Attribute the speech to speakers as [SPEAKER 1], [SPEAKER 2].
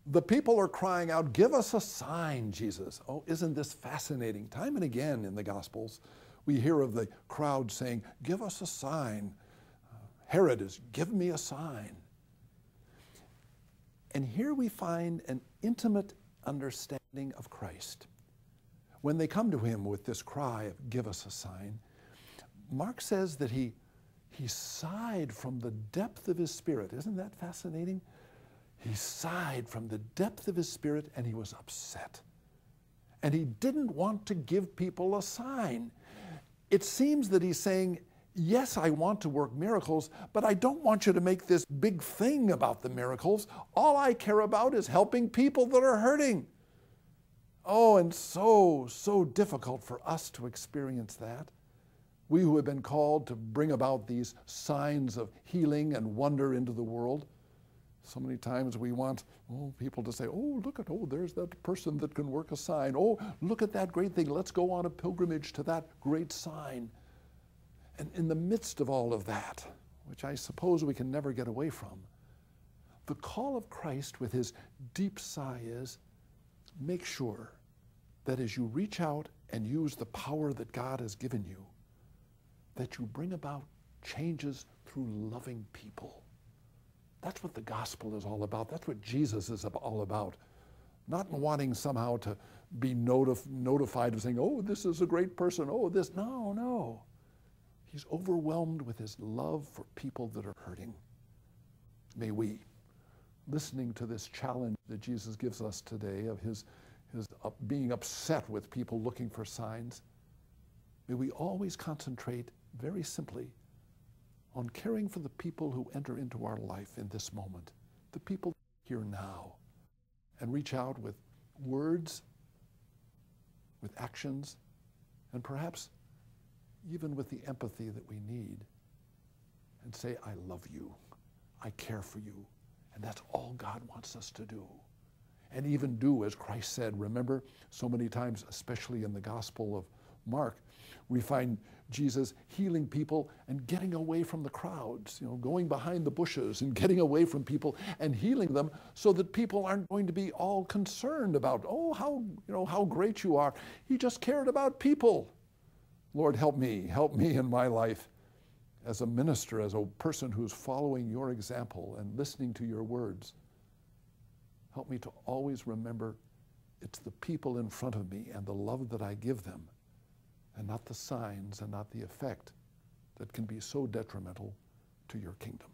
[SPEAKER 1] The people are crying out, "Give us a sign, Jesus." Oh, isn't this fascinating? Time and again in the Gospels, we hear of the crowd saying, "Give us a sign." Herod is, "Give me a sign." And here we find an intimate understanding of Christ. When they come to him with this cry of, "Give us a sign," Mark says that he sighed from the depth of his spirit. Isn't that fascinating? He sighed from the depth of his spirit, and he was upset. And he didn't want to give people a sign. It seems that he's saying, yes, I want to work miracles, but I don't want you to make this big thing about the miracles. All I care about is helping people that are hurting. Oh, and so difficult for us to experience that. We who have been called to bring about these signs of healing and wonder into the world. So many times we want people to say, "Oh, look at, there's that person that can work a sign. Oh, look at that great thing. Let's go on a pilgrimage to that great sign." And in the midst of all of that, which I suppose we can never get away from, the call of Christ with his deep sigh is, make sure that as you reach out and use the power that God has given you, that you bring about changes through loving people. That's what the gospel is all about. That's what Jesus is all about. Not wanting somehow to be notified of saying, "Oh, this is a great person. Oh, this." No. He's overwhelmed with his love for people that are hurting. May we, listening to this challenge that Jesus gives us today of his being upset with people looking for signs, may we always concentrate very simply on caring for the people who enter into our life in this moment, the people here now, and reach out with words, with actions, and perhaps even with the empathy that we need, and say, "I love you, I care for you." And that's all God wants us to do. And even do as Christ said. Remember, so many times, especially in the Gospel of Mark, we find Jesus healing people and getting away from the crowds, going behind the bushes and getting away from people and healing them so that people aren't going to be all concerned about, how great you are. He just cared about people. Lord, help me in my life as a minister, as a person who's following your example and listening to your words. Help me to always remember it's the people in front of me and the love that I give them, and not the signs and not the effect that can be so detrimental to your kingdom.